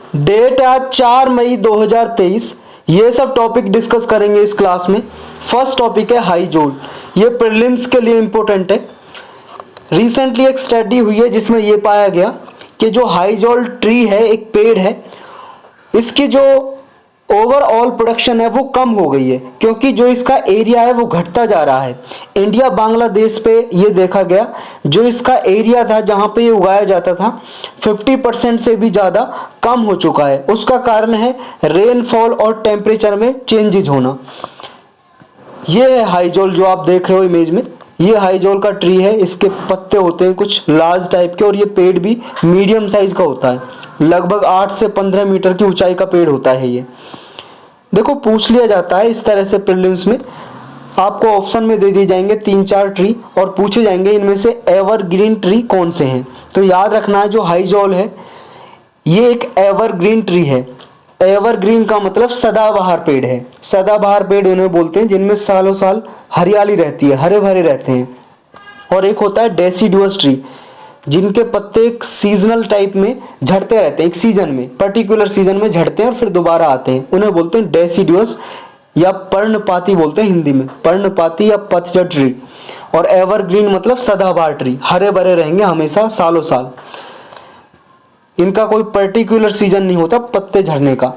Date है आज 4 मई 2023। ये सब टॉपिक डिस्कस करेंगे इस क्लास में। फर्स्ट टॉपिक है हाई जोल। ये प्रीलिम्स के लिए इंपॉर्टेंट है। रिसेंटली एक स्टडी हुई है जिसमें ये पाया गया कि जो हाई जोल ट्री है, एक पेड़ है, इसकी जो ओवरऑल प्रोडक्शन है वो कम हो गई है क्योंकि जो इसका एरिया है वो घटता जा रहा है। इंडिया बांग्लादेश पे ये देखा गया, जो इसका एरिया था जहाँ पे ये उगाया जाता था 50% से भी ज़्यादा कम हो चुका है। उसका कारण है रेनफॉल और टेम्परेचर में चेंजेस होना। ये है हाईजोल जो आप देख रहे हो इमेज में। ये हाईजोल का ट्री है, इसके पत्ते होते हैं कुछ लार्ज टाइप के और ये पेड़ भी मीडियम साइज का होता है। लगभग 8 से 15 मीटर की ऊंचाई का पेड़ होता है ये। देखो पूछ लिया जाता है इस तरह से प्रीलिम्स में, आपको ऑप्शन में दे दिए जाएंगे 3-4 ट्री और पूछे जाएंगे इनमें से एवरग्रीन ट्री कौन से हैं। तो याद रखना है जो हाईजोल है ये एक एवरग्रीन ट्री है। एवरग्रीन का मतलब सदाबहार पेड़ है। सदाबहार पेड़ उन्हें बोलते हैं जिनमें सालों साल हरियाली रहती है, हरे भरे रहते हैं। और एक होता है डेसिडुअस ट्री, जिनके पत्ते एक सीजनल टाइप में झड़ते रहते हैं, एक सीजन में, पर्टिकुलर सीजन में झड़ते हैं और फिर दोबारा आते हैं। उन्हें बोलते हैं डेसिडुअस या पर्णपाती बोलते हैं हिंदी में, पर्णपाती या पतझड़ ट्री। और एवरग्रीन मतलब सदाबहार ट्री, हरे भरे रहेंगे हमेशा सालों साल। इनका कोई पर्टिकुलर सीजन नहीं होता पत्ते झड़ने का,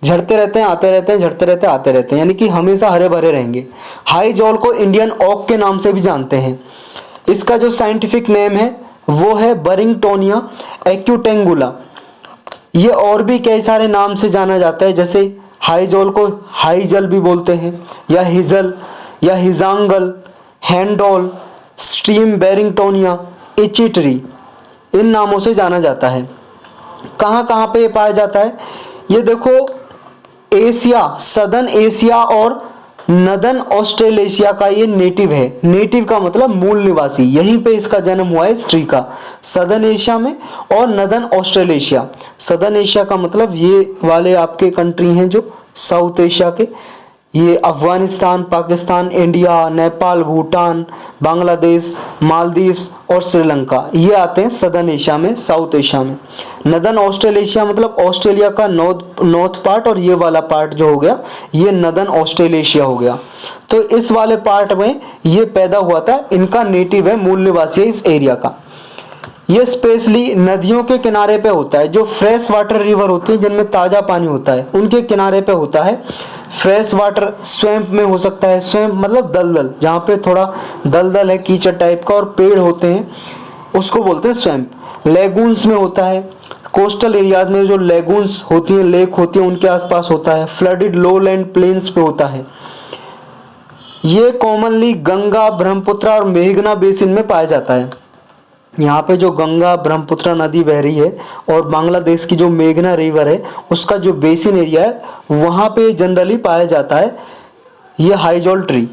झड़ते रहते हैं आते रहते हैं, झड़ते रहते हैं आते रहते हैं, यानी कि हमेशा हरे भरे रहेंगे। हाई जॉल को इंडियन ओक के नाम से भी जानते हैं। इसका जो साइंटिफिक नेम है वो है बरिंगटोनिया एक्यूटेंगुला। ये और भी कई सारे नाम से जाना जाता है, जैसे हाईजोल को हाईजल भी बोलते हैं, या हिजल या हिजांगल, हैंडोल, स्ट्रीम बेरिंगटोनिया, इची ट्री, इन नामों से जाना जाता है। कहाँ कहाँ पे ये पाया जाता है ये देखो, एशिया, सदर्न एशिया और नदन ऑस्ट्रेलेशिया का ये नेटिव है। नेटिव का मतलब मूल निवासी, यहीं पे इसका जन्म हुआ है इस ट्री का, सदर्न एशिया में और नदन ऑस्ट्रेलेशिया। सदर्न एशिया का मतलब ये वाले आपके कंट्री हैं जो साउथ एशिया के, ये अफगानिस्तान, पाकिस्तान, इंडिया, नेपाल, भूटान, बांग्लादेश, मालदीव्स और श्रीलंका, ये आते हैं सदर्न एशिया में, साउथ एशिया में। नदन ऑस्ट्रेलेशिया मतलब ऑस्ट्रेलिया का नॉर्थ पार्ट, और ये वाला पार्ट जो हो गया ये नदन ऑस्ट्रेलेशिया हो गया। तो इस वाले पार्ट में ये पैदा हुआ था, इनका नेटिव है, मूल निवासी है इस एरिया का। ये स्पेशली नदियों के किनारे पे होता है, जो फ्रेश वाटर रिवर होती है जिनमें ताज़ा पानी होता है उनके किनारे पे होता है। फ्रेश वाटर स्वैम्प में हो सकता है, स्वैम्प मतलब दलदल, जहाँ पे थोड़ा दलदल है कीचड़ टाइप का और पेड़ होते हैं उसको बोलते हैं स्वैम्प। लेगून्स में होता है, कोस्टल एरियाज में जो लेगून्स होती हैं, लेक होती हैं, उनके आसपास होता है। फ्लडेड लोलैंड प्लेन्स पे होता है। ये कॉमनली गंगा, ब्रह्मपुत्र और मेघना बेसिन में पाया जाता है। यहाँ पे जो गंगा ब्रह्मपुत्र नदी बह रही है और बांग्लादेश की जो मेघना रिवर है उसका जो बेसिन एरिया है वहाँ पे जनरली पाया जाता है ये हाईजोल ट्री।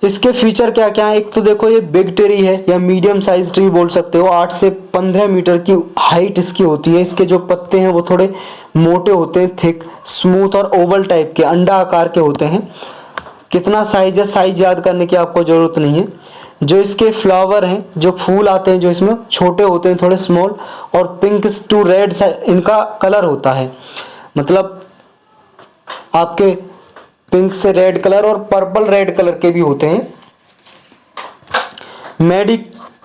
इसके फीचर क्या क्या है, एक तो देखो ये बिग ट्री है या मीडियम साइज ट्री बोल सकते हो। 8 से 15 मीटर की हाइट इसकी होती है। इसके जो पत्ते हैं वो थोड़े मोटे होते हैं, थिक, स्मूथ और ओवल टाइप के, अंडा आकार के होते हैं। कितना साइज है, साइज याद करने की आपको ज़रूरत नहीं है। जो इसके फ्लावर हैं, जो फूल आते हैं जो इसमें छोटे होते हैं, थोड़े स्मॉल, और पिंक टू रेड इनका कलर होता है, मतलब आपके पिंक से रेड कलर और पर्पल रेड कलर के भी होते हैं।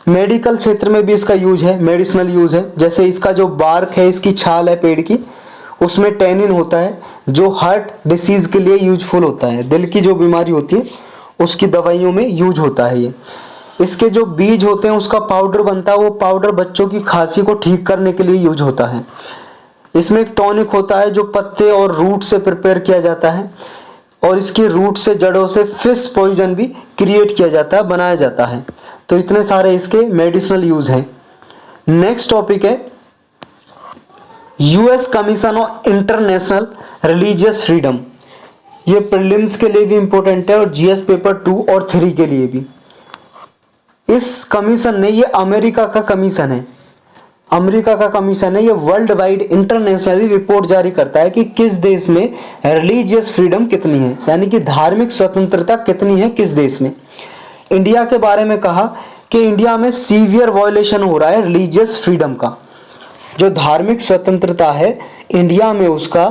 मेडिकल क्षेत्र में भी इसका यूज है, मेडिसिनल यूज है। जैसे इसका जो बार्क है, इसकी छाल है पेड़ की, उसमें टैनिन होता है जो हार्ट डिसीज के लिए यूजफुल होता है। दिल की जो बीमारी होती है उसकी दवाइयों में यूज होता है ये। इसके जो बीज होते हैं उसका पाउडर बनता है, वो पाउडर बच्चों की खांसी को ठीक करने के लिए यूज होता है। इसमें एक टॉनिक होता है जो पत्ते और रूट से प्रिपेयर किया जाता है, और इसकी रूट से, जड़ों से फिश पॉइजन भी क्रिएट किया जाता है, बनाया जाता है। तो इतने सारे इसके मेडिसिनल यूज हैं। नेक्स्ट टॉपिक है US commission on international religious freedom. ये प्रीलिम्स के लिए भी इंपॉर्टेंट है और जीएस पेपर 2 और 3 के लिए भी। इस कमीशन ने, ये अमेरिका का कमीशन है, अमेरिका का कमीशन है, ये वर्ल्ड वाइड इंटरनेशनली रिपोर्ट जारी करता है कि किस देश में रिलीजियस फ्रीडम कितनी है, यानी कि धार्मिक स्वतंत्रता कितनी है किस देश में। इंडिया के बारे में कहा कि इंडिया में सीवियर वायलेशन हो रहा है रिलीजियस फ्रीडम का। जो धार्मिक स्वतंत्रता है इंडिया में उसका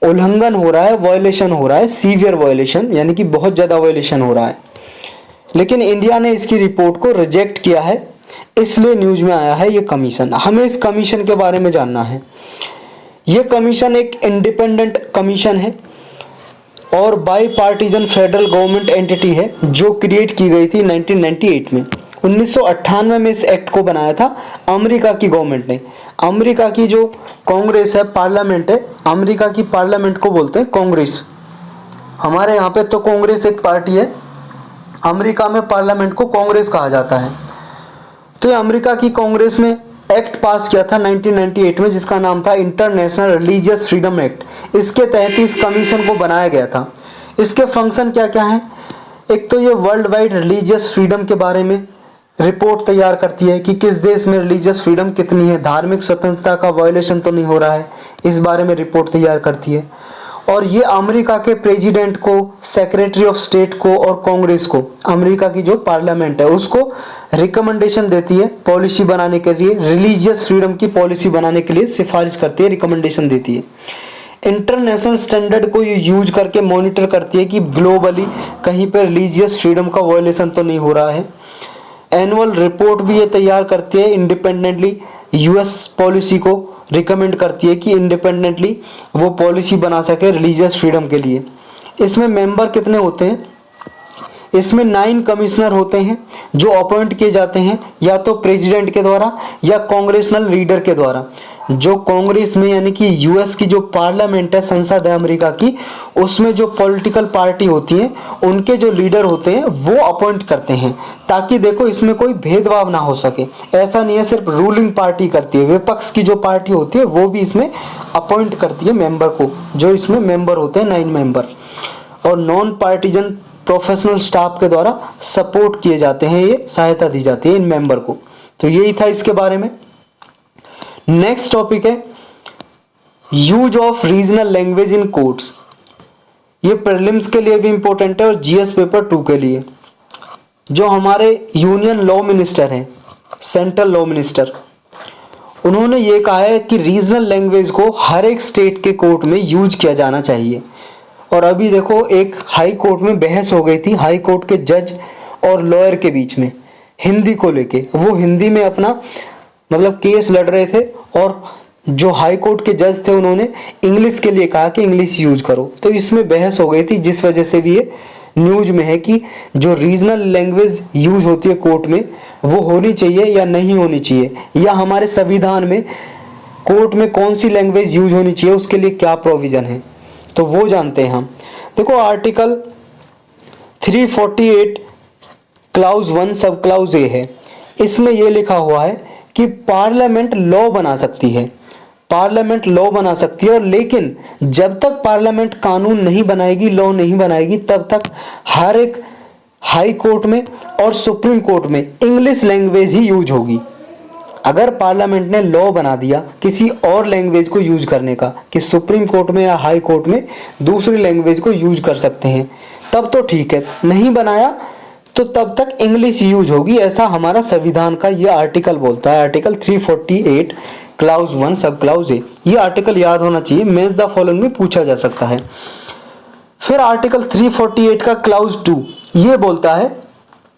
उल्लंघन हो रहा है, वायलेशन हो रहा है, सीवियर वायलेशन, यानी कि बहुत ज़्यादा वायलेशन हो रहा है। लेकिन इंडिया ने इसकी रिपोर्ट को रिजेक्ट किया है, इसलिए न्यूज़ में आया है ये कमीशन। हमें इस कमीशन के बारे में जानना है। ये कमीशन एक इंडिपेंडेंट कमीशन है और by partisan federal government entity है जो क्रिएट की गई थी 1998 में। 1998 में इस एक्ट को बनाया था अमेरिका की गवर्नमेंट ने। अमेरिका की जो कांग्रेस है, पार्लियामेंट है, अमेरिका की पार्लियामेंट को बोलते हैं कांग्रेस। हमारे यहाँ पे तो कांग्रेस एक पार्टी है, अमेरिका में पार्लियामेंट को कांग्रेस कहा जाता है। तो ये अमेरिका की कांग्रेस ने एक्ट पास किया था 1998 में जिसका नाम था इंटरनेशनल रिलीजियस फ्रीडम एक्ट। इसके तहत इस कमीशन को बनाया गया था। इसके फंक्शन क्या क्या हैं? एक तो ये वर्ल्ड वाइड रिलीजियस फ्रीडम के बारे में रिपोर्ट तैयार करती है कि किस देश में रिलीजियस फ्रीडम कितनी है, धार्मिक स्वतंत्रता का वायलेशन तो नहीं हो रहा है, इस बारे में रिपोर्ट तैयार करती है। और ये अमेरिका के प्रेसिडेंट को, सेक्रेटरी ऑफ स्टेट को और कांग्रेस को, अमेरिका की जो पार्लियामेंट है उसको रिकमेंडेशन देती है पॉलिसी बनाने के लिए, रिलीजियस फ्रीडम की पॉलिसी बनाने के लिए सिफारिश करती है, रिकमेंडेशन देती है। इंटरनेशनल स्टैंडर्ड को ये यूज करके मॉनिटर करती है कि ग्लोबली कहीं पर रिलीजियस फ्रीडम का वायलेशन तो नहीं हो रहा है। एनुअल रिपोर्ट भी ये तैयार करती है इंडिपेंडेंटली, यूएस पॉलिसी को रिकमेंड करती है कि इंडिपेंडेंटली वो पॉलिसी बना सके रिलीजियस फ्रीडम के लिए। इसमें मेंबर कितने होते हैं? इसमें 9 कमिश्नर होते हैं जो अपॉइंट किए जाते हैं या तो प्रेसिडेंट के द्वारा या कांग्रेसनल लीडर के द्वारा। जो कांग्रेस में यानी कि यूएस की जो पार्लियामेंट है, संसद है अमेरिका की, उसमें जो पॉलिटिकल पार्टी होती है उनके जो लीडर होते हैं वो अपॉइंट करते हैं, ताकि देखो इसमें कोई भेदभाव ना हो सके। ऐसा नहीं है सिर्फ रूलिंग पार्टी करती है, विपक्ष की जो पार्टी होती है वो भी इसमें अपॉइंट करती है मेंबर को, जो इसमें मेंबर होते हैं 9 मेंबर। और नॉन पार्टीजन प्रोफेशनल स्टाफ के द्वारा सपोर्ट किए जाते हैं, ये सहायता दी जाती है इन मेंबर को। तो यही था इसके बारे में। नेक्स्ट टॉपिक है use of regional language in courts. ये प्रीलिम्स के लिए भी इंपॉर्टेंट है और जीएस पेपर 2 के लिए। जो हमारे यूनियन लॉ मिनिस्टर हैं, सेंट्रल लॉ मिनिस्टर, उन्होंने ये कहा है कि रीजनल लैंग्वेज को हर एक स्टेट के कोर्ट में यूज किया जाना चाहिए। और अभी देखो एक हाई कोर्ट में बहस हो गई थी, हाई कोर्ट के जज और लॉयर के बीच में हिंदी को लेके। वो हिंदी में अपना मतलब केस लड़ रहे थे और जो हाई कोर्ट के जज थे उन्होंने इंग्लिश के लिए कहा कि इंग्लिश यूज करो। तो इसमें बहस हो गई थी, जिस वजह से भी ये न्यूज में है कि जो रीजनल लैंग्वेज यूज होती है कोर्ट में वो होनी चाहिए या नहीं होनी चाहिए, या हमारे संविधान में कोर्ट में कौन सी लैंग्वेज यूज होनी चाहिए उसके लिए क्या प्रोविजन है, तो वो जानते हैं हम। देखो आर्टिकल 348 क्लाउज 1 सब क्लाउज ए है। इसमें यह लिखा हुआ है कि पार्लियामेंट लॉ बना सकती है, पार्लियामेंट लॉ बना सकती है, और लेकिन जब तक पार्लियामेंट कानून नहीं बनाएगी, लॉ नहीं बनाएगी, तब तक हर एक हाई कोर्ट में और सुप्रीम कोर्ट में इंग्लिश लैंग्वेज ही यूज होगी। अगर पार्लियामेंट ने लॉ बना दिया किसी और लैंग्वेज को यूज करने का कि सुप्रीम कोर्ट में या हाई कोर्ट में दूसरी लैंग्वेज को यूज कर सकते हैं, तब तो ठीक है। नहीं बनाया तो तब तक इंग्लिश यूज होगी, ऐसा हमारा संविधान का ये आर्टिकल बोलता है। आर्टिकल 348 क्लाउज 1 सब क्लाउज ए, ये आर्टिकल याद होना चाहिए, मैच द फॉलोइंग में पूछा जा सकता है। फिर आर्टिकल 348 का क्लाउज 2 ये बोलता है,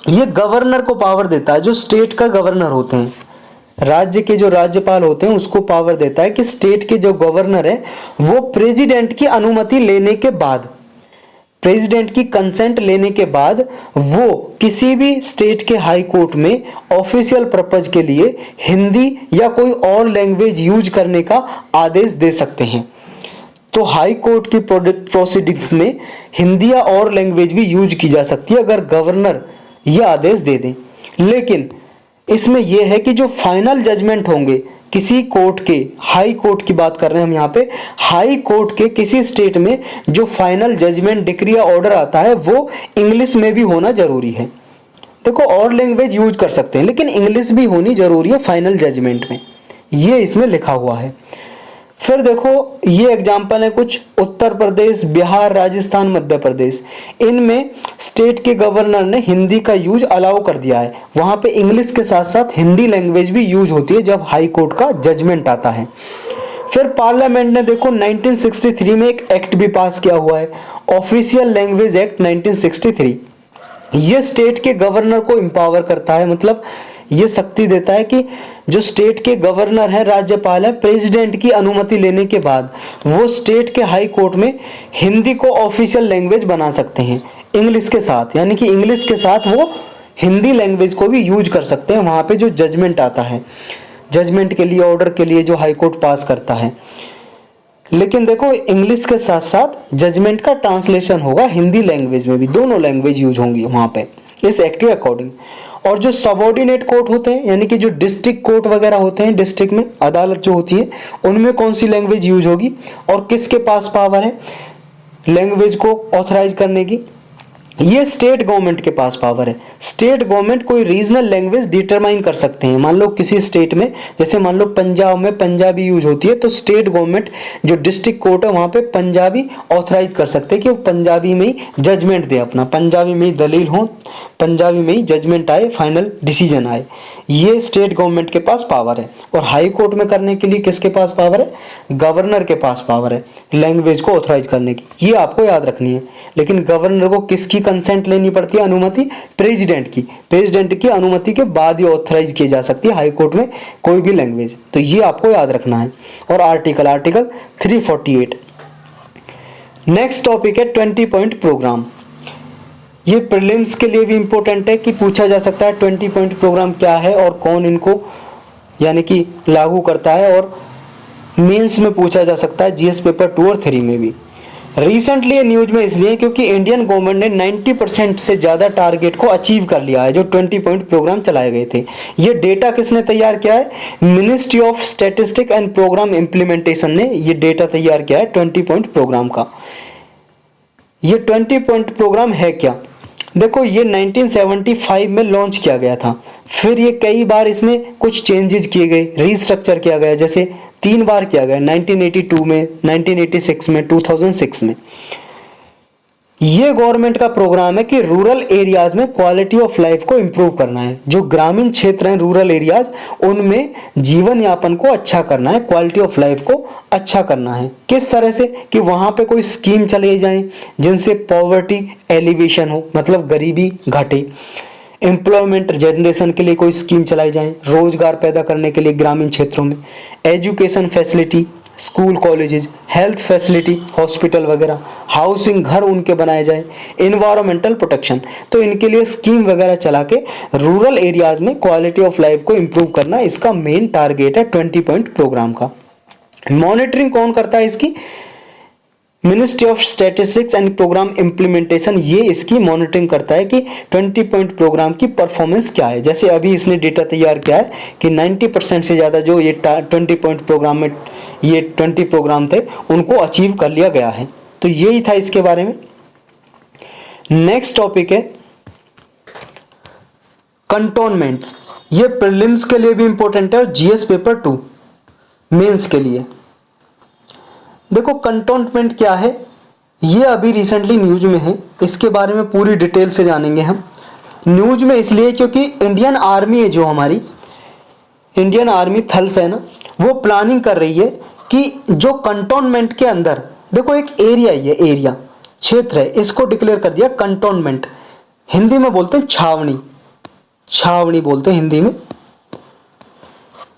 ये गवर्नर को पावर देता है, जो स्टेट का गवर्नर होते हैं, राज्य के जो राज्यपाल होते हैं उसको पावर देता है कि स्टेट के जो गवर्नर है वो प्रेसिडेंट की अनुमति लेने के बाद, प्रेसिडेंट की कंसेंट लेने के बाद वो किसी भी स्टेट के हाई कोर्ट में ऑफिशियल पर्पज के लिए हिंदी या कोई और लैंग्वेज यूज करने का आदेश दे सकते हैं। तो हाई कोर्ट की प्रोसीडिंग्स में हिंदी या और लैंग्वेज भी यूज की जा सकती है अगर गवर्नर ये आदेश दे दें। लेकिन इसमें यह है कि जो फाइनल जजमेंट होंगे किसी कोर्ट के, हाई कोर्ट की बात कर रहे हैं हम यहाँ पे, हाई कोर्ट के किसी स्टेट में जो फाइनल जजमेंट, डिक्री या ऑर्डर आता है वो इंग्लिश में भी होना जरूरी है। देखो और लैंग्वेज यूज कर सकते हैं लेकिन इंग्लिश भी होनी जरूरी है फाइनल जजमेंट में, ये इसमें लिखा हुआ है। फिर देखो ये एग्जाम्पल है कुछ, उत्तर प्रदेश, बिहार, राजस्थान, मध्य प्रदेश, इनमें स्टेट के गवर्नर ने हिंदी का यूज अलाउ कर दिया है। वहां पे इंग्लिश के साथ साथ हिंदी लैंग्वेज भी यूज होती है जब हाई कोर्ट का जजमेंट आता है। फिर पार्लियामेंट ने देखो 1963 में एक एक्ट भी पास किया हुआ है, ऑफिशियल लैंग्वेज एक्ट 1963। ये स्टेट के गवर्नर को एम्पावर करता है, मतलब ये शक्ति देता है कि जो स्टेट के गवर्नर है, राज्यपाल है, प्रेसिडेंट की अनुमति लेने के बाद वो स्टेट के हाई कोर्ट में हिंदी को ऑफिशियल लैंग्वेज बना सकते हैं इंग्लिश के साथ, यानी कि इंग्लिश के साथ वो हिंदी लैंग्वेज को भी यूज कर सकते हैं वहां पे जो जजमेंट आता है, जजमेंट के लिए, ऑर्डर के लिए जो हाई कोर्ट पास करता है। लेकिन देखो इंग्लिश के साथ साथ जजमेंट का ट्रांसलेशन होगा हिंदी लैंग्वेज में भी, दोनों लैंग्वेज यूज होंगी वहां पे इस एक्ट के अकॉर्डिंग। और जो सबऑर्डिनेट कोर्ट होते हैं, यानी कि जो डिस्ट्रिक्ट कोर्ट वगैरह होते हैं, डिस्ट्रिक्ट में अदालत जो होती है, उनमें कौन सी लैंग्वेज यूज होगी और किसके पास पावर है लैंग्वेज को ऑथराइज करने की? ये स्टेट गवर्नमेंट के पास पावर है। स्टेट गवर्नमेंट कोई रीजनल लैंग्वेज डिटरमाइन कर सकते हैं। मान लो किसी स्टेट में, जैसे मान लो पंजाब में पंजाबी यूज होती है, तो स्टेट गवर्नमेंट जो डिस्ट्रिक्ट कोर्ट है वहां पे पंजाबी ऑथराइज कर सकते हैं कि वो पंजाबी में ही जजमेंट दे, अपना पंजाबी में ही दलील हो, पंजाबी में ही जजमेंट आए, फाइनल डिसीजन आए। ये स्टेट गवर्नमेंट के पास पावर है। और हाई कोर्ट में करने के लिए किसके पास पावर है? गवर्नर के पास पावर है लैंग्वेज को ऑथराइज करने की, ये आपको याद रखनी है। लेकिन गवर्नर को किसकी कंसेंट लेनी पड़ती है? अनुमति प्रेसिडेंट की। प्रेसिडेंट की अनुमति के बाद ही ऑथराइज की जा सकती है हाई कोर्ट में कोई भी लैंग्वेज, तो ये आपको याद रखना है। और आर्टिकल 348। नेक्स्ट टॉपिक है 20 पॉइंट प्रोग्राम। ये प्रीलिम्स के लिए भी इंपॉर्टेंट है कि पूछा जा सकता है 20 पॉइंट प्रोग्राम क्या है और कौन इनको यानी कि लागू करता है, और मेंस में पूछा जा सकता है जीएस पेपर 2 और 3 में भी। रिसेंटली ये न्यूज में इसलिए क्योंकि इंडियन गवर्नमेंट ने 90% से ज़्यादा टारगेट को अचीव कर लिया है जो 20 पॉइंट प्रोग्राम चलाए गए थे। ये डेटा किसने तैयार किया है? Ministry of statistics and programme implementation ने ये डेटा तैयार किया है 20 पॉइंट प्रोग्राम का। ये 20 पॉइंट प्रोग्राम है क्या? देखो ये 1975 में लॉन्च किया गया था, फिर ये कई बार इसमें कुछ चेंजेस किए गए, रीस्ट्रक्चर किया गया, जैसे 3 बार किया गया, 1982 में, 1986 में, 2006 में। ये गवर्नमेंट का प्रोग्राम है कि रूरल एरियाज में क्वालिटी ऑफ लाइफ को इम्प्रूव करना है। जो ग्रामीण क्षेत्र हैं, रूरल एरियाज, उनमें जीवन यापन को अच्छा करना है, क्वालिटी ऑफ लाइफ को अच्छा करना है। किस तरह से? कि वहां पे कोई स्कीम चले जाएं जिनसे पॉवर्टी एलिवेशन हो, मतलब गरीबी घटे, एम्प्लॉयमेंट जनरेशन के लिए कोई स्कीम चलाई जाए, रोजगार पैदा करने के लिए ग्रामीण क्षेत्रों में, education facility, school colleges, health facility, hospital वगैरह, हाउसिंग, घर उनके बनाए जाए, इन्वायरमेंटल प्रोटेक्शन, तो इनके लिए स्कीम वगैरह चला के रूरल एरियाज में क्वालिटी ऑफ लाइफ को इम्प्रूव करना इसका मेन टारगेट है 20 पॉइंट प्रोग्राम का। मॉनिटरिंग कौन करता है इसकी? Ministry of statistics and programme implementation, ये इसकी मॉनिटरिंग करता है कि 20 पॉइंट प्रोग्राम की परफॉर्मेंस क्या है। जैसे अभी इसने डेटा तैयार किया है कि 90% से ज़्यादा जो ये 20 पॉइंट प्रोग्राम में ये 20 प्रोग्राम थे उनको अचीव कर लिया गया है। तो यही था इसके बारे में। नेक्स्ट टॉपिक है कंटोनमेंट्स। ये प्रीलिम्स के लिए भी इंपॉर्टेंट है और जीएस पेपर 2 मेंस के लिए। देखो कंटोनमेंट क्या है, ये अभी रिसेंटली न्यूज में है, इसके बारे में पूरी डिटेल से जानेंगे हम। न्यूज में इसलिए क्योंकि इंडियन आर्मी है, जो हमारी इंडियन आर्मी थल सेना, वो प्लानिंग कर रही है कि जो कंटोनमेंट के अंदर, देखो एक एरिया, ये एरिया क्षेत्र है, इसको डिक्लेयर कर दिया कंटोनमेंट। हिंदी में बोलते हैं छावनी, छावनी बोलते हैं हिंदी में।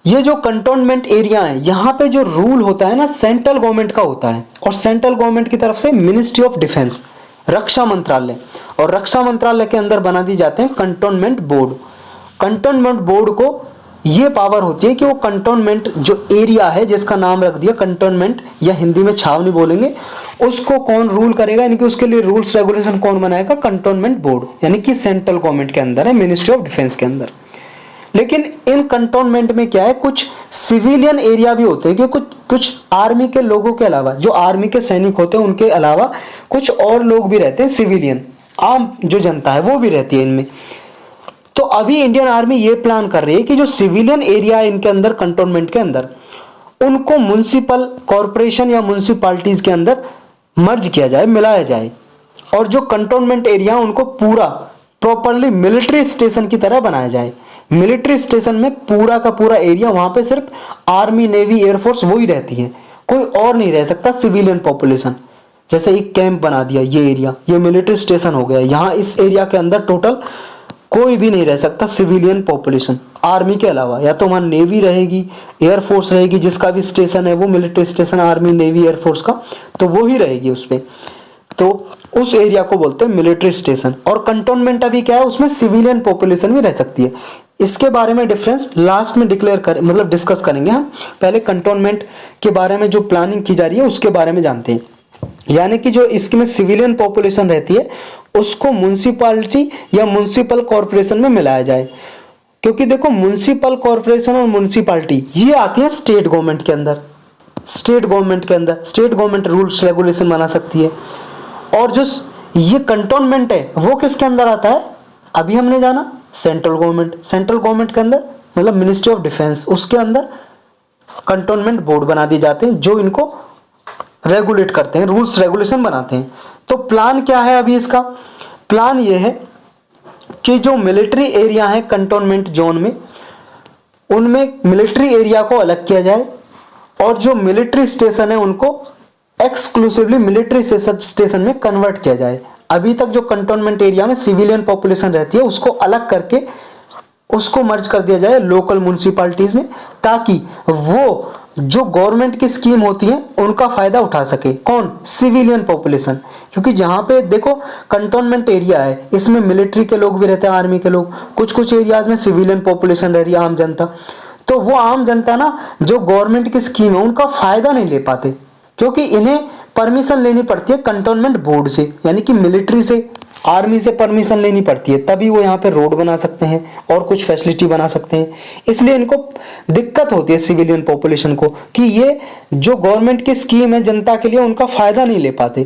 ये जो कंटोनमेंट एरिया है, यहाँ पे जो रूल होता है ना सेंट्रल गवर्नमेंट का होता है, और सेंट्रल गवर्नमेंट की तरफ से मिनिस्ट्री ऑफ डिफेंस, रक्षा मंत्रालय, और रक्षा मंत्रालय के अंदर बना दी जाते हैं कंटोनमेंट बोर्ड। कंटोनमेंट बोर्ड को ये पावर होती है कि वो कंटोनमेंट जो एरिया है जिसका नाम रख दिया कंटोनमेंट या हिंदी में छावनी बोलेंगे, उसको कौन रूल करेगा, यानी कि उसके लिए रूल्स रेगुलेशन कौन बनाएगा? कंटोनमेंट बोर्ड, यानी कि सेंट्रल गवर्नमेंट के अंदर है, मिनिस्ट्री ऑफ डिफेंस के अंदर। लेकिन इन कंटोनमेंट में क्या है, कुछ सिविलियन एरिया भी होते हैं कि कुछ आर्मी के लोगों के अलावा, जो आर्मी के सैनिक होते हैं उनके अलावा कुछ और लोग भी रहते हैं, सिविलियन आम जो जनता है वो भी रहती है इनमें। तो अभी इंडियन आर्मी ये प्लान कर रही है कि जो सिविलियन एरिया है इनके अंदर, कंटोनमेंट के अंदर, उनको म्युनिसिपल कॉरपोरेशन या म्युनिसिपालिटीज के अंदर मर्ज किया जाए, मिलाया जाए, और जो कंटोनमेंट एरिया उनको पूरा प्रॉपरली मिलिट्री स्टेशन की तरह बनाया जाए। मिलिट्री स्टेशन में पूरा का पूरा एरिया, वहां पे सिर्फ आर्मी, नेवी, एयरफोर्स वो ही रहती है, कोई और नहीं रह सकता सिविलियन पॉपुलेशन। जैसे एक कैंप बना दिया, ये एरिया, ये मिलिट्री स्टेशन हो गया, यहाँ इस एरिया के अंदर टोटल कोई भी नहीं रह सकता सिविलियन पॉपुलेशन आर्मी के अलावा। या तो वहाँ नेवी रहेगी, एयरफोर्स रहेगी, जिसका भी स्टेशन है वो military station army, navy, air force का, तो वो ही रहेगी उस पर। तो उस एरिया को बोलते हैं मिलिट्री स्टेशन। और कंटोनमेंट अभी क्या है, उसमें सिविलियन पॉपुलेशन भी रह सकती है। इसके बारे में डिफरेंस लास्ट में मतलब डिस्कस करेंगे हम। पहले कंटोनमेंट के बारे में जो प्लानिंग की जा रही है उसके बारे में जानते हैं। यानी कि जो इसमें सिविलियन पॉपुलेशन रहती है उसको म्युनिसिपैलिटी या म्युनिसिपल कॉरपोरेशन में मिलाया जाए। क्योंकि देखो, म्युनिसिपल कॉरपोरेशन और म्युनिसिपैलिटी ये आती है स्टेट गवर्नमेंट के अंदर। स्टेट गवर्नमेंट रूल्स रेगुलेशन बना सकती है। और जो ये कंटोनमेंट है वो किसके अंदर आता है, अभी हमने जाना, सेंट्रल गवर्नमेंट के अंदर, मतलब मिनिस्ट्री ऑफ डिफेंस, उसके अंदर कंटोनमेंट बोर्ड बना दिए जाते हैं जो इनको रेगुलेट करते हैं, रूल्स रेगुलेशन बनाते हैं। तो प्लान क्या है अभी इसका? प्लान ये है कि जो मिलिट्री एरिया है कंटोनमेंट जोन में, उनमें मिलिट्री एरिया को अलग किया जाए और जो मिलिट्री स्टेशन है उनको एक्सक्लूसिवली मिलिट्री स्टेशन में कन्वर्ट किया जाए। अभी तक जो कंटोनमेंट एरिया में सिविलियन पॉपुलेशन रहती है उसको अलग करके उसको मर्ज कर दिया जाए लोकल म्युनिसिपैलिटीज में, ताकि वो जो गवर्नमेंट की स्कीम होती है उनका फायदा उठा सके। कौन? Civilian population. क्योंकि जहां पे देखो कंटोनमेंट एरिया है, इसमें मिलिट्री के लोग भी रहते हैं, आर्मी के लोग, कुछ एरियाज में सिविलियन पॉपुलेशन रह रही है, आम जनता। तो वो आम जनता ना, जो गवर्नमेंट की स्कीम है उनका फायदा नहीं ले पाते, क्योंकि इन्हें परमिशन लेनी पड़ती है कंटोनमेंट बोर्ड से, यानी कि मिलिट्री से, आर्मी से परमिशन लेनी पड़ती है, तभी वो यहाँ पे रोड बना सकते हैं और कुछ फैसिलिटी बना सकते हैं। इसलिए इनको दिक्कत होती है सिविलियन पॉपुलेशन को कि ये जो गवर्नमेंट की स्कीम है जनता के लिए उनका फायदा नहीं ले पाते।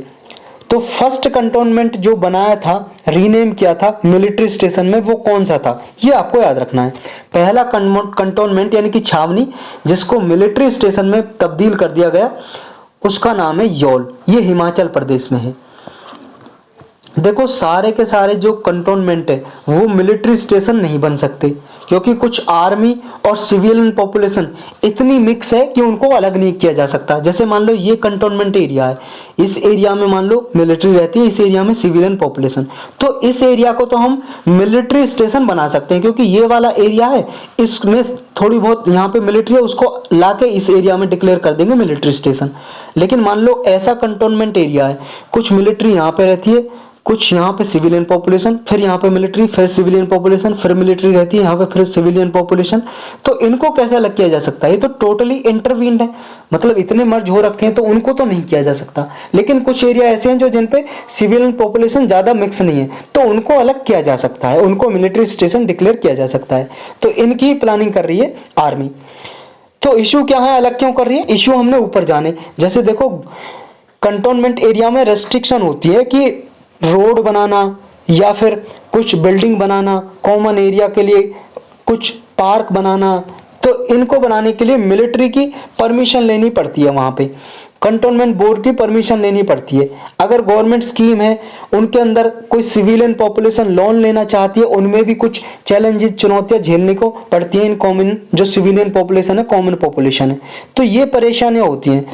तो फर्स्ट कंटोनमेंट जो बनाया था, रीनेम किया था मिलिट्री स्टेशन में, वो कौन सा था ये आपको याद रखना है। पहला कंटोनमेंट यानी कि छावनी, जिसको मिलिट्री स्टेशन में तब्दील कर दिया गया, उसका नाम है यौल। ये हिमाचल प्रदेश में है। देखो, सारे के सारे जो कंटोनमेंट है वो मिलिट्री स्टेशन नहीं बन सकते, क्योंकि कुछ आर्मी और सिविलियन पॉपुलेशन इतनी मिक्स है कि उनको अलग नहीं किया जा सकता। जैसे मान लो ये कंटोनमेंट एरिया है, इस एरिया में मान लो मिलिट्री रहती है, इस एरिया में सिविलियन पॉपुलेशन, तो इस एरिया को तो हम मिलिट्री स्टेशन बना सकते हैं, क्योंकि ये वाला एरिया है, इसमें थोड़ी बहुत यहाँ पे मिलिट्री है, उसको लाके इस एरिया में डिक्लेयर कर देंगे मिलिट्री स्टेशन। लेकिन मान लो ऐसा कंटोनमेंट एरिया है, कुछ मिलिट्री यहाँ पे रहती है, कुछ यहाँ पे सिविलियन पॉपुलेशन, फिर यहाँ पे मिलिट्री, फिर सिविलियन पॉपुलेशन, फिर मिलिट्री रहती है यहाँ पे, फिर सिविलियन पॉपुलेशन, तो इनको कैसे अलग किया जा सकता है? ये तो टोटली इंटरवीन्ड है, मतलब इतने मर्ज हो रखे हैं, तो उनको तो नहीं किया जा सकता। लेकिन कुछ एरिया ऐसे हैं जो जिन पे सिविलियन पॉपुलेशन ज्यादा मिक्स नहीं है, तो उनको अलग किया जा सकता है, उनको मिलिट्री स्टेशन डिक्लेयर किया जा सकता है। तो इनकी प्लानिंग कर रही है आर्मी। तो इशू क्या है, अलग क्यों कर रही है? इशू हमने ऊपर जाने, जैसे देखो कंटोनमेंट एरिया में रेस्ट्रिक्शन होती है कि रोड बनाना या फिर कुछ बिल्डिंग बनाना, कॉमन एरिया के लिए कुछ पार्क बनाना, तो इनको बनाने के लिए मिलिट्री की परमिशन लेनी पड़ती है, वहां पे कंटोनमेंट बोर्ड की परमिशन लेनी पड़ती है। अगर गवर्नमेंट स्कीम है, उनके अंदर कोई सिविलियन पॉपुलेशन लोन लेना चाहती है, उनमें भी कुछ चैलेंजेस, चुनौतियां झेलने को पड़ती हैं इन कॉमन, जो सिविलियन पॉपुलेशन है, कॉमन पॉपुलेशन है, तो ये परेशानियां होती हैं।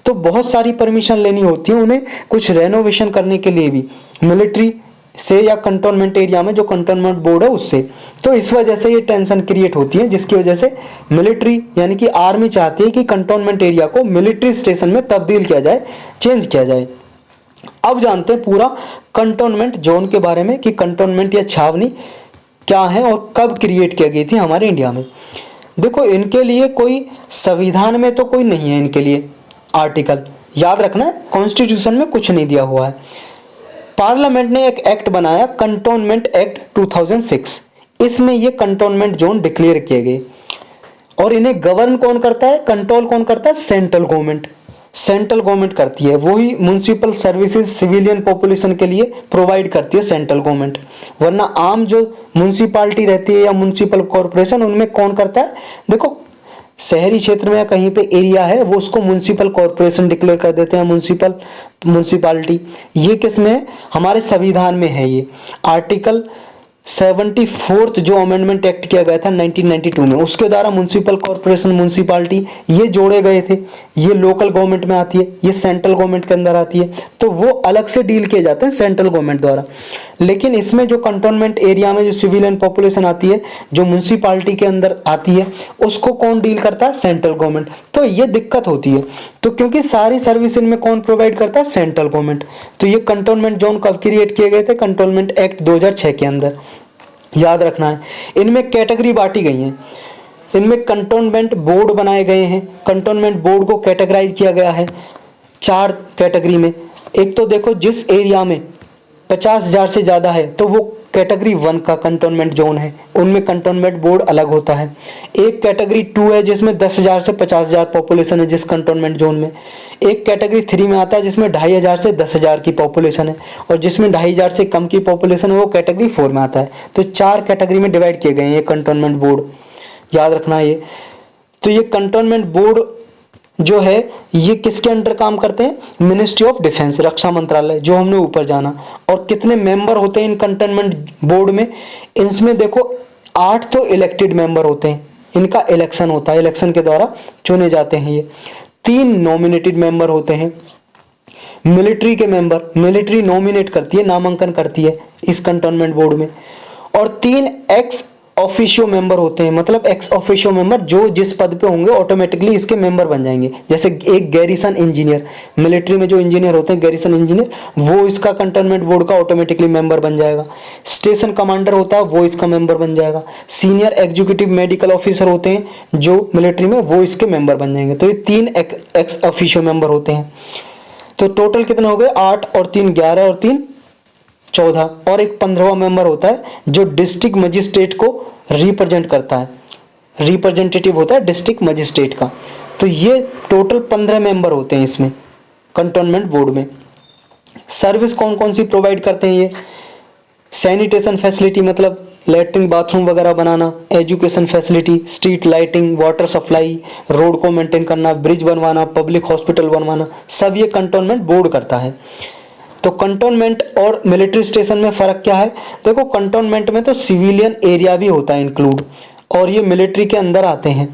तो बहुत सारी परमिशन लेनी होती है उन्हें, कुछ रेनोवेशन करने के लिए भी मिलिट्री से या कंटोनमेंट एरिया में जो कंटोनमेंट बोर्ड है उससे। तो इस वजह से ये टेंशन क्रिएट होती है, जिसकी वजह से मिलिट्री यानी कि आर्मी चाहती है कि कंटोनमेंट एरिया को मिलिट्री स्टेशन में तब्दील किया जाए, चेंज किया जाए। अब जानते हैं पूरा कंटोनमेंट जोन के बारे में कि कंटोनमेंट या छावनी क्या है और कब क्रिएट किया गई थी हमारे इंडिया में। देखो, इनके लिए कोई संविधान में तो कोई नहीं है इनके लिए आर्टिकल, याद रखना है, कॉन्स्टिट्यूशन में कुछ नहीं दिया हुआ है। पार्लियामेंट ने एक एक्ट बनाया, कंटोनमेंट एक्ट 2006, इसमें ये कंटोनमेंट जोन डिक्लेयर किए गए। और इन्हें गवर्न कौन करता है, कंट्रोल कौन करता है? Central government. सेंट्रल गवर्नमेंट करती है, वही म्युनिसिपल सर्विसेज सिविलियन पॉपुलेशन के लिए प्रोवाइड करती है सेंट्रल गवर्नमेंट। वरना आम जो म्युनिसिपालिटी रहती है या म्युनिसिपल कॉर्पोरेशन, उनमें कौन करता है? देखो, शहरी क्षेत्र में या कहीं पे एरिया है वो उसको म्युनिसिपल कॉरपोरेशन डिक्लेयर कर देते हैं, म्युनिसिपालिटी। ये किस में है? हमारे संविधान में है ये। आर्टिकल 74 जो अमेंडमेंट एक्ट किया गया था 1992 में, उसके द्वारा म्युनिसिपल कॉरपोरेशन, म्युनिसिपालिटी ये जोड़े गए थे। ये लोकल गवर्नमेंट में आती है, ये सेंट्रल गवर्नमेंट के अंदर आती है, तो वो अलग से डील किए जाते हैं सेंट्रल गवर्नमेंट द्वारा। लेकिन इसमें जो कंटोनमेंट एरिया में जो सिविलियन पॉपुलेशन आती है, जो म्युनिसिपालिटी के अंदर आती है, उसको कौन डील करता है? Central government. तो ये दिक्कत होती है, तो क्योंकि सारी सर्विस इनमें कौन प्रोवाइड करता है? Central government. तो ये कंटोनमेंट जोन कब क्रिएट किए गए थे? कंटोनमेंट एक्ट 2006 के अंदर। याद रखना है। इनमें कैटेगरी बांटी गई हैं, इनमें कंटोनमेंट बोर्ड बनाए गए हैं। कंटोनमेंट बोर्ड को कैटेगराइज किया गया है 4 कैटेगरी में। एक तो देखो, जिस एरिया में 50,000 से ज़्यादा है तो वो कैटेगरी 1 का कंटोनमेंट जोन है, उनमें कंटोनमेंट बोर्ड अलग होता है। एक कैटेगरी 2 है जिसमें 10,000 से 50,000 पॉपुलेशन है जिस कंटोनमेंट जोन में। एक कैटेगरी 3 में आता है जिसमें 2,500 से 10,000 की पॉपुलेशन है, और जिसमें 2,500 से कम की पॉपुलेशन है वो कैटेगरी 4 में आता है। तो 4 कैटेगरी में डिवाइड किए गए हैं ये कंटोनमेंट बोर्ड। याद रखना ये। तो ये कंटोनमेंट बोर्ड जो है ये किसके अंडर काम करते हैं? मिनिस्ट्री ऑफ डिफेंस, रक्षा मंत्रालय, जो हमने ऊपर जाना। और कितने मेंबर होते हैं इन कंटोनमेंट बोर्ड में? इसमें देखो 8 तो इलेक्टेड मेंबर होते हैं, इनका इलेक्शन होता है, इलेक्शन के द्वारा चुने जाते हैं ये। 3 नॉमिनेटेड मेंबर होते हैं। मिलिट्री के मेंबर, मिलिट्री नॉमिनेट करती है, नामांकन करती है इस कंटोनमेंट बोर्ड में। और 3 एक्स ऑफिशियो मेंबर होते हैं, मतलब एक्स ऑफिशियो मेंबर जो जिस पद पे होंगे ऑटोमेटिकली इसके मेंबर बन जाएंगे। जैसे एक गैरिसन इंजीनियर, मिलिट्री में जो इंजीनियर होते हैं गैरिसन इंजीनियर, वो इसका कंटोनमेंट बोर्ड का ऑटोमेटिकली मेंबर बन जाएगा। स्टेशन कमांडर होता है वो इसका मेंबर बन जाएगा। सीनियर एग्जीक्यूटिव मेडिकल ऑफिसर होते हैं जो मिलिट्री में, वो इसके मेंबर बन जाएंगे। तो ये 3 एक्स ऑफिशियो मेंबर होते हैं। तो टोटल कितने हो गए? 8 और 3 11 और 3 14। और एक 15वां मेंबर होता है जो डिस्ट्रिक्ट मजिस्ट्रेट को रिप्रेजेंट करता है, रिप्रेजेंटेटिव होता है डिस्ट्रिक्ट मजिस्ट्रेट का। तो ये टोटल 15 मेंबर होते हैं इसमें कंटोनमेंट बोर्ड में। सर्विस कौन कौन सी प्रोवाइड करते हैं ये? सैनिटेशन फैसिलिटी, मतलब लैट्रिन बाथरूम वगैरह बनाना, education facility, street lighting, water supply, road को मेंटेन करना, ब्रिज बनवाना, पब्लिक हॉस्पिटल बनवाना, सब ये कंटोनमेंट बोर्ड करता है। तो कंटोनमेंट और मिलिट्री स्टेशन में फर्क क्या है? देखो कंटोनमेंट में तो सिविलियन एरिया भी होता है इंक्लूड, और ये मिलिट्री के अंदर आते हैं,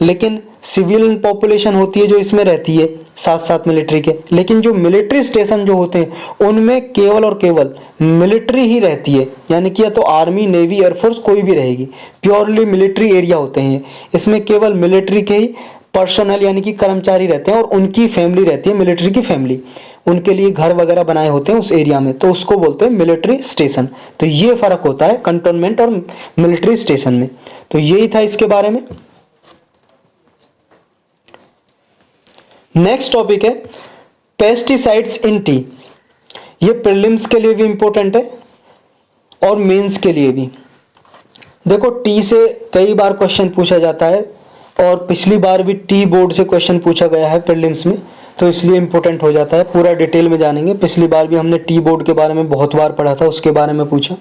लेकिन सिविलियन पॉपुलेशन होती है जो इसमें रहती है साथ साथ मिलिट्री के। लेकिन जो मिलिट्री स्टेशन जो होते हैं उनमें केवल और केवल मिलिट्री ही रहती है, यानी कि या तो आर्मी, नेवी, एयरफोर्स कोई भी रहेगी। प्योरली मिलिट्री एरिया होते हैं, इसमें केवल मिलिट्री के ही पर्सनल यानी कि कर्मचारी रहते हैं और उनकी फैमिली रहती है, मिलिट्री की फैमिली, उनके लिए घर वगैरह बनाए होते हैं उस एरिया में, तो उसको बोलते हैं मिलिट्री स्टेशन। तो ये फर्क होता है कंटोनमेंट और मिलिट्री स्टेशन में। तो यही था इसके बारे में। नेक्स्ट टॉपिक है पेस्टिसाइड्स इन टी। ये प्रीलिम्स के लिए भी इंपॉर्टेंट है और मेंस के लिए भी। देखो टी से कई बार क्वेश्चन पूछा जाता है, और पिछली बार भी टी बोर्ड से क्वेश्चन पूछा गया है प्रीलिम्स में, तो इसलिए इंपॉर्टेंट हो जाता है। पूरा डिटेल में जानेंगे। पिछली बार भी हमने टी बोर्ड के बारे में बहुत बार पढ़ा था, उसके बारे में पूछा।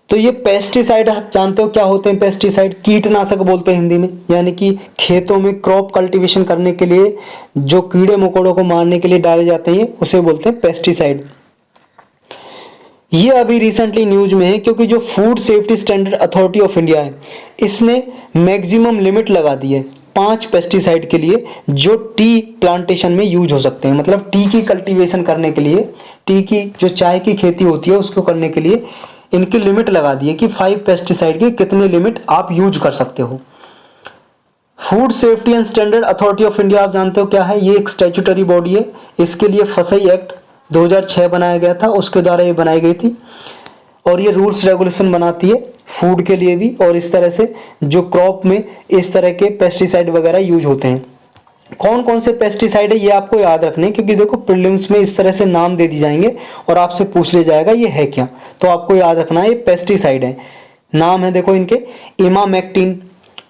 तो ये पेस्टिसाइड आप जानते हो क्या होते हैं? पेस्टिसाइड कीटनाशक बोलते हैं हिंदी में, यानी कि खेतों में क्रॉप कल्टीवेशन करने के लिए जो कीड़े मकोड़ों को मारने के लिए डाले जाते हैं उसे बोलते हैं पेस्टिसाइड। ये अभी रिसेंटली न्यूज में है क्योंकि जो food safety standard authority of India है इसने मैक्सिमम लिमिट लगा दी है 5 पेस्टिसाइड के लिए जो टी प्लांटेशन में यूज हो सकते हैं। मतलब टी की कल्टीवेशन करने के लिए, टी की जो चाय की खेती होती है उसको करने के लिए इनकी लिमिट लगा दी है कि 5 पेस्टिसाइड की कितने लिमिट आप यूज कर सकते हो। Food safety and standard authority of India आप जानते हो क्या है? ये एक स्टैट्यूटरी बॉडी है। इसके लिए फसई एक्ट 2006 बनाया गया था, उसके द्वारा ये बनाई गई थी, और ये रूल्स रेगुलेशन बनाती है फूड के लिए भी, और इस तरह से जो क्रॉप में इस तरह के पेस्टिसाइड वगैरह यूज होते हैं। कौन कौन से पेस्टिसाइड है ये आपको याद रखने हैं, क्योंकि देखो प्रीलिम्स में इस तरह से नाम दे दी जाएंगे और आपसे पूछ लिया जाएगा ये है क्या, तो आपको याद रखना है ये पेस्टिसाइड है। नाम है देखो इनके, इमामेक्टिन,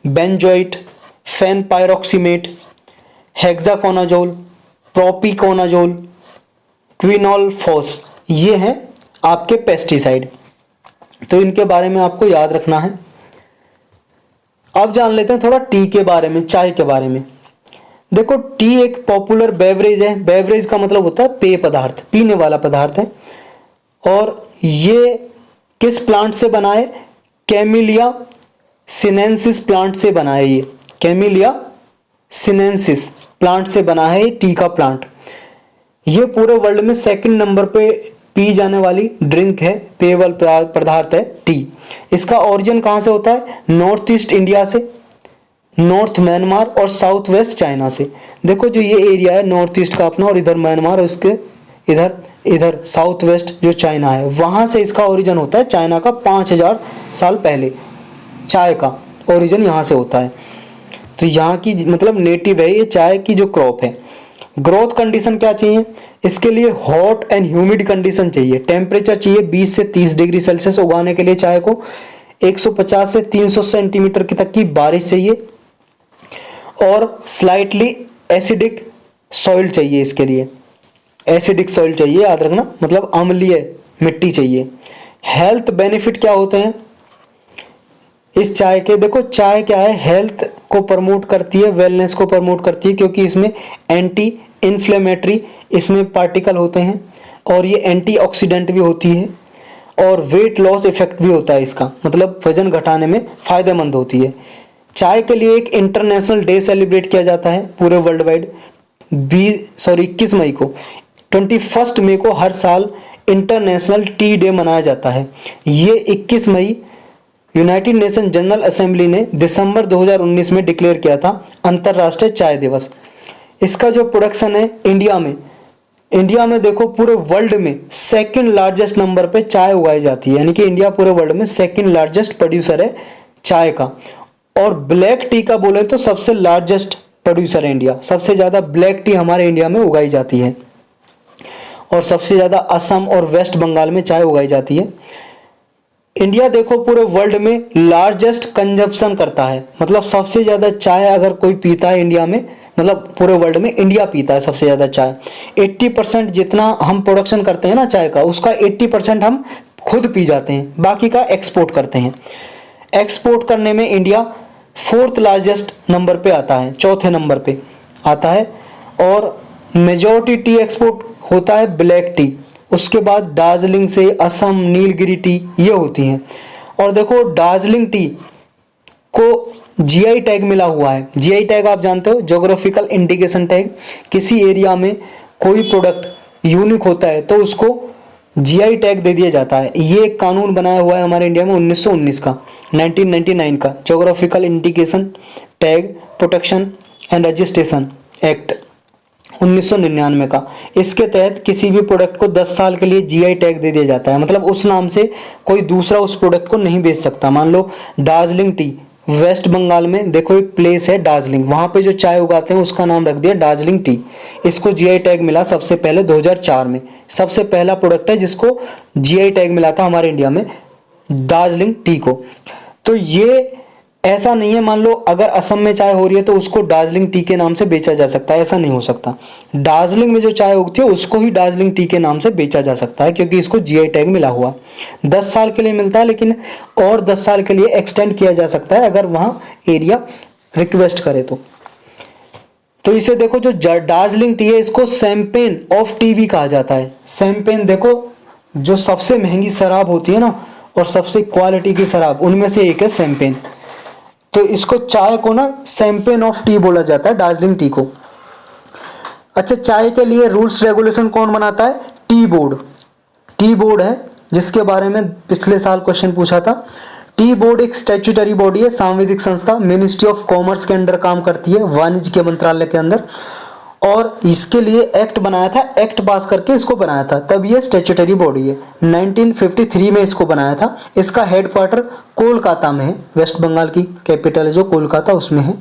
बेंजोइट, फेनपायरोक्सीमेट, हेक्साकोनाजोल, प्रोपिकोनाजोल, क्विनोलफॉस, ये हैं आपके पेस्टिसाइड। तो इनके बारे में आपको याद रखना है। अब जान लेते हैं थोड़ा टी के बारे में, चाय के बारे में। देखो टी एक पॉपुलर बेवरेज है। बेवरेज का मतलब होता है पेय पदार्थ, पीने वाला पदार्थ है। और ये किस प्लांट से बना है? कैमिलिया सिनेंसिस प्लांट से बना है। ये कैमिलिया सिनेंसिस प्लांट से बना है ये टी का प्लांट। ये पूरे वर्ल्ड में सेकंड नंबर पे पी जाने वाली ड्रिंक है, पेयवल पदार्थ है टी। इसका ओरिजिन कहाँ से होता है? नॉर्थ ईस्ट इंडिया से, नॉर्थ म्यांमार और साउथ वेस्ट चाइना से। देखो जो ये एरिया है नॉर्थ ईस्ट का अपना, और इधर म्यांमार और इसके इधर इधर साउथ वेस्ट जो चाइना है, वहां से इसका ओरिजिन होता है। चाइना का 5000 साल पहले चाय का ओरिजिन यहाँ से होता है। तो यहाँ की मतलब नेटिव है ये चाय की जो क्रॉप है। ग्रोथ कंडीशन क्या चाहिए इसके लिए? हॉट एंड ह्यूमिड कंडीशन चाहिए। टेम्परेचर चाहिए 20 से 30 डिग्री सेल्सियस उगाने के लिए चाय को। 150 से 300 सेंटीमीटर की तक की बारिश चाहिए। और स्लाइटली एसिडिक सॉइल चाहिए इसके लिए। एसिडिक सॉइल चाहिए, याद रखना, मतलब अम्लीय मिट्टी चाहिए। हेल्थ बेनिफिट क्या होते हैं इस चाय के? देखो चाय क्या है, हेल्थ को प्रमोट करती है, वेलनेस को प्रमोट करती है, क्योंकि इसमें एंटी इन्फ्लेमेटरी इसमें पार्टिकल होते हैं, और ये एंटीऑक्सीडेंट भी होती है, और वेट लॉस इफेक्ट भी होता है इसका, मतलब वजन घटाने में फायदेमंद होती है। चाय के लिए एक इंटरनेशनल डे सेलिब्रेट किया जाता है पूरे वर्ल्ड वाइड 21 मई को। 21 मई को हर साल इंटरनेशनल टी डे मनाया जाता है। ये 21 मई यूनाइटेड नेशन जनरल असेंबली ने दिसंबर 2019 में डिक्लेयर किया था अंतर्राष्ट्रीय चाय दिवस। इसका जो प्रोडक्शन है इंडिया में देखो पूरे वर्ल्ड में सेकंड लार्जेस्ट नंबर पे चाय उगाई जाती है, यानी कि इंडिया पूरे वर्ल्ड में सेकंड लार्जेस्ट प्रोड्यूसर है चाय का। और ब्लैक टी का बोले तो सबसे लार्जेस्ट प्रोड्यूसर है इंडिया। सबसे ज़्यादा ब्लैक टी हमारे इंडिया में उगाई जाती है, और सबसे ज़्यादा असम और वेस्ट बंगाल में चाय उगाई जाती है। इंडिया देखो पूरे वर्ल्ड में लार्जेस्ट कंजप्शन करता है, मतलब सबसे ज़्यादा चाय अगर कोई पीता है इंडिया में, मतलब पूरे वर्ल्ड में इंडिया पीता है सबसे ज़्यादा चाय। 80% जितना हम प्रोडक्शन करते हैं ना चाय का, उसका 80% हम खुद पी जाते हैं, बाकी का एक्सपोर्ट करते हैं। एक्सपोर्ट करने में इंडिया 4th लार्जेस्ट नंबर पे आता है, 4थे नंबर पे आता है। और मेजॉरिटी टी एक्सपोर्ट होता है ब्लैक टी, उसके बाद दार्जिलिंग से असम नीलगिरी टी ये होती हैं। और देखो दार्जिलिंग टी को जीआई टैग मिला हुआ है। जीआई टैग आप जानते हो, ज्योग्राफिकल इंडिकेशन टैग। किसी एरिया में कोई प्रोडक्ट यूनिक होता है तो उसको जीआई टैग दे दिया जाता है। ये एक कानून बनाया हुआ है हमारे इंडिया में 1919 का, 1999 का, geographical indication tag protection and registration act 1999 का। इसके तहत किसी भी प्रोडक्ट को 10 साल के लिए जीआई टैग दे दिया जाता है, मतलब उस नाम से कोई दूसरा उस प्रोडक्ट को नहीं बेच सकता। मान लो दार्जिलिंग टी, वेस्ट बंगाल में देखो एक प्लेस है दार्जिलिंग, वहां पे जो चाय उगाते हैं उसका नाम रख दिया दार्जिलिंग टी। इसको जीआई टैग मिला सबसे पहले 2004 में। सबसे पहला प्रोडक्ट है जिसको जीआई टैग मिला था हमारे इंडिया में, दार्जिलिंग टी को। तो ये ऐसा नहीं है मान लो अगर असम में चाय हो रही है तो उसको दार्जिलिंग टी के नाम से बेचा जा सकता है, ऐसा नहीं हो सकता। दार्जिलिंग में जो चाय उगती है उसको ही दार्जिलिंग टी के नाम से बेचा जा सकता है, क्योंकि इसको जीआई टैग मिला हुआ। 10 साल के लिए मिलता है, लेकिन और 10 साल के लिए एक्सटेंड किया जा सकता है अगर वहाँ एरिया रिक्वेस्ट करे तो इसे देखो जो दार्जिलिंग टी है इसको शैंपेन ऑफ टी भी कहा जाता है। शैंपेन देखो जो सबसे महंगी शराब होती है ना, और सबसे क्वालिटी की शराब, उनमें से एक है शैंपेन। तो इसको चाय को ना शैंपेन ऑफ टी बोला जाता है, दार्जिलिंग टी को। अच्छा, चाय के लिए रूल्स रेगुलेशन कौन बनाता है? Tea board. टी बोर्ड है जिसके बारे में पिछले साल क्वेश्चन पूछा था। टी बोर्ड एक स्टैट्यूटरी बॉडी है, सांविधिक संस्था, मिनिस्ट्री ऑफ कॉमर्स के अंडर काम करती है, वाणिज्य के मंत्रालय के अंदर। और इसके लिए एक्ट बनाया था, एक्ट पास करके इसको बनाया था, तब ये स्टैट्यूटरी बॉडी है। 1953 में इसको बनाया था। इसका हेडक्वार्टर कोलकाता में है, वेस्ट बंगाल की कैपिटल है जो कोलकाता, उसमें है।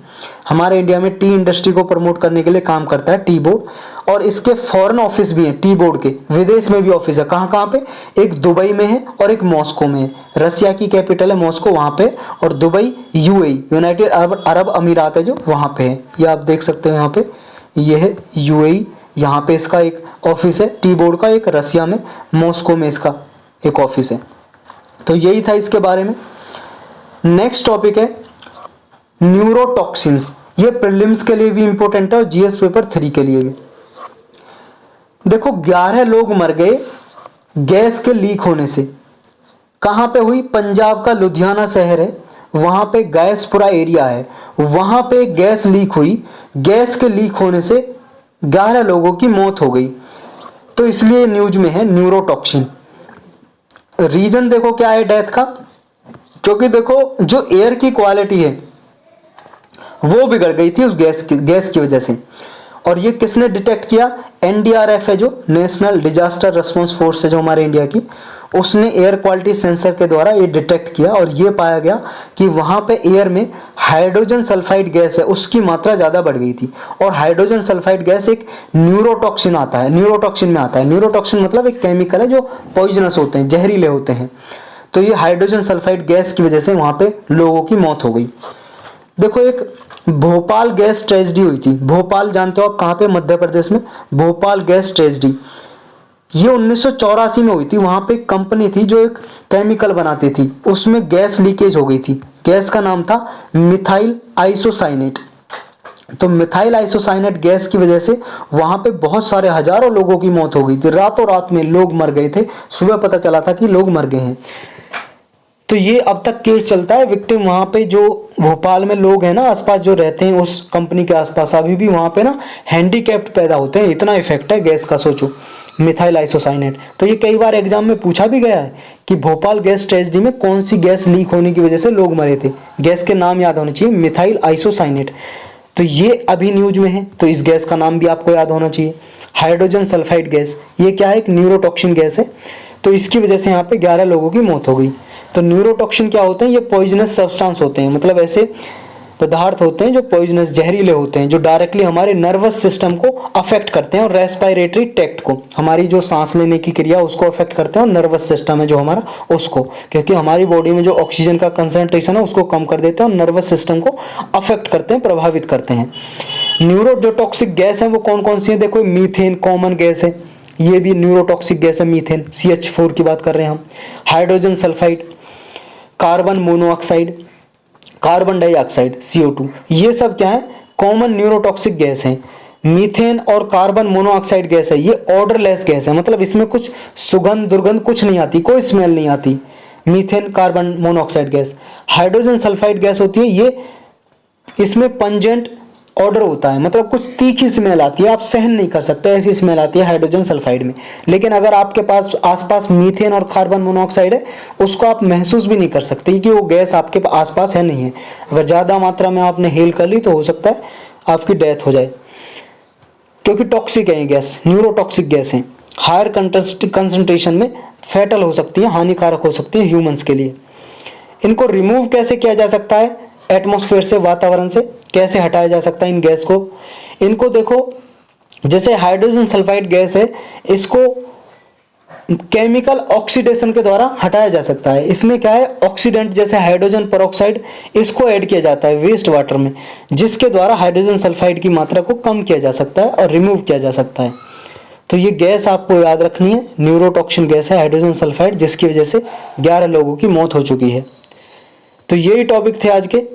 हमारे इंडिया में टी इंडस्ट्री को प्रमोट करने के लिए काम करता है टी बोर्ड। और इसके फॉरेन ऑफिस भी हैं टी बोर्ड के, विदेश में भी ऑफिस है। कहाँ कहाँ पे? एक दुबई में है और एक मॉस्को में है। रसिया की कैपिटल है मॉस्को, वहाँ पे, और दुबई यूएई यूनाइटेड अरब अमीरात है जो वहाँ पे है। ये आप देख सकते हो यहाँ पे, ये है यूएई, यहाँ पे इसका एक ऑफिस है टी बोर्ड का, एक रसिया में मॉस्को में इसका एक ऑफिस है। तो यही था इसके बारे में। नेक्स्ट टॉपिक है न्यूरोटॉक्सिन्स, ये प्रीलिम्स के लिए भी इंपॉर्टेंट है और जीएस पेपर 3 के लिए भी। देखो 11 लोग मर गए गैस के लीक होने से। कहाँ पे हुई? पंजाब का लुधियाना शहर है, वहां पे गैसपुरा एरिया है, वहां पे गैस लीक हुई। गैस के लीक होने से 11 लोगों की मौत हो गई, तो इसलिए न्यूज में है न्यूरोटॉक्सिन। रीजन देखो क्या है डेथ का, क्योंकि देखो जो एयर की क्वालिटी है वो बिगड़ गई थी उस गैस की वजह से। और ये किसने डिटेक्ट किया? एनडीआरएफ है, जो नेशनल डिजास्टर रिस्पांस फोर्स है जो हमारे इंडिया की, उसने एयर क्वालिटी सेंसर के द्वारा ये डिटेक्ट किया और ये पाया गया कि वहां पे एयर में हाइड्रोजन सल्फाइड गैस है, उसकी मात्रा ज़्यादा बढ़ गई थी। और हाइड्रोजन सल्फाइड गैस एक न्यूरोटॉक्सिन आता है, न्यूरोटॉक्सिन में आता है। न्यूरोटॉक्सिन मतलब एक केमिकल है जो पॉइजनस होते हैं, जहरीले होते हैं। तो ये हाइड्रोजन सल्फाइड गैस की वजह से वहां पे लोगों की मौत हो गई। देखो एक भोपाल गैस ट्रेजेडी हुई थी। भोपाल जानते हो आप कहाँ पे? मध्य प्रदेश में भोपाल गैस ट्रेजेडी, ये 1984 में हुई थी। वहां पे एक कंपनी थी जो एक केमिकल बनाती थी, उसमें गैस लीकेज हो गई थी। गैस का नाम था मिथाइल आइसोसाइनेट। तो मिथाइल आइसोसाइनेट गैस की वजह से वहां पे बहुत सारे हजारों लोगों की मौत हो गई थी। रातों रात में लोग मर गए थे, सुबह पता चला था कि लोग मर गए हैं। तो ये अब तक केस चलता है। विक्टिम वहां पे जो भोपाल में लोग हैं ना आसपास जो रहते हैं उस कंपनी के आसपास, अभी भी वहां पे ना हैंडीकैप्ड पैदा होते हैं। इतना इफेक्ट है गैस का, सोचो मिथाइल आइसोसाइनेट। तो ये कई बार एग्जाम में पूछा भी गया है कि भोपाल गैस ट्रेजेडी में कौन सी गैस लीक होने की वजह से लोग मरे थे। गैस के नाम याद होने चाहिए, मिथाइल आइसोसाइनेट। तो ये अभी न्यूज में है, तो इस गैस का नाम भी आपको याद होना चाहिए। हाइड्रोजन सल्फाइड गैस, ये क्या है? एक न्यूरोटॉक्सिन गैस है। तो इसकी वजह से यहाँ पे 11 लोगों की मौत हो गई। तो न्यूरोटॉक्सिन क्या होते हैं? ये पॉइजनस सब्सटेंस होते हैं, मतलब ऐसे पदार्थ होते हैं जो पॉइजनस, जहरीले होते हैं, जो डायरेक्टली हमारे नर्वस सिस्टम को अफेक्ट करते हैं और रेस्पिरेटरी ट्रैक्ट को, हमारी जो सांस लेने की क्रिया उसको अफेक्ट करते हैं, और नर्वस सिस्टम है जो हमारा उसको, क्योंकि हमारी बॉडी में जो ऑक्सीजन का कंसंट्रेशन है उसको कम कर देते हैं और नर्वस सिस्टम को अफेक्ट करते हैं, प्रभावित करते हैं। न्यूरो जो टॉक्सिक गैस है वो कौन कौन सी है? देखो मीथेन कॉमन गैस है, ये भी न्यूरोटॉक्सिक गैस है। मीथेन CH4 की बात कर रहे हैं हम। Hydrogen sulphide, carbon monoxide, carbon dioxide CO2, ये सब क्या है? कॉमन न्यूरोटॉक्सिक गैस है। मीथेन और कार्बन मोनोऑक्साइड गैस है, ये ऑर्डरलेस गैस है, मतलब इसमें कुछ सुगंध दुर्गंध कुछ नहीं आती, कोई स्मेल नहीं आती। Methane carbon monoxide gas. Hydrogen sulphide gas होती है, ये इसमें पंजेंट ऑर्डर होता है, मतलब कुछ तीखी स्मेल आती है, आप सहन नहीं कर सकते, ऐसी स्मेल आती है हाइड्रोजन सल्फाइड में। लेकिन अगर आपके पास आसपास मीथेन और कार्बन मोनोऑक्साइड है, उसको आप महसूस भी नहीं कर सकते कि वो गैस आपके आसपास है नहीं है। अगर ज़्यादा मात्रा में आपने हेल कर ली तो हो सकता है आपकी डेथ हो जाए, क्योंकि टॉक्सिक है ये गैस, न्यूरोटॉक्सिक गैस है। हायर कंसंट्रेशन में फैटल हो सकती है, हानिकारक हो सकती है ह्यूमंस के लिए। इनको रिमूव कैसे किया जा सकता है? एटमॉस्फेयर से, वातावरण से कैसे हटाया जा सकता है इन गैस को? इनको देखो, जैसे हाइड्रोजन सल्फाइड गैस है, इसको केमिकल ऑक्सीडेशन के द्वारा हटाया जा सकता है। इसमें क्या है? ऑक्सीडेंट जैसे हाइड्रोजन पेरोक्साइड, इसको ऐड किया जाता है वेस्ट वाटर में, जिसके द्वारा हाइड्रोजन सल्फाइड की मात्रा को कम किया जा सकता है और रिमूव किया जा सकता है। तो ये गैस आपको याद रखनी है, न्यूरोटॉक्सिन गैस है हाइड्रोजन सल्फाइड, जिसकी वजह से 11 लोगों की मौत हो चुकी है। तो यही टॉपिक थे आज के।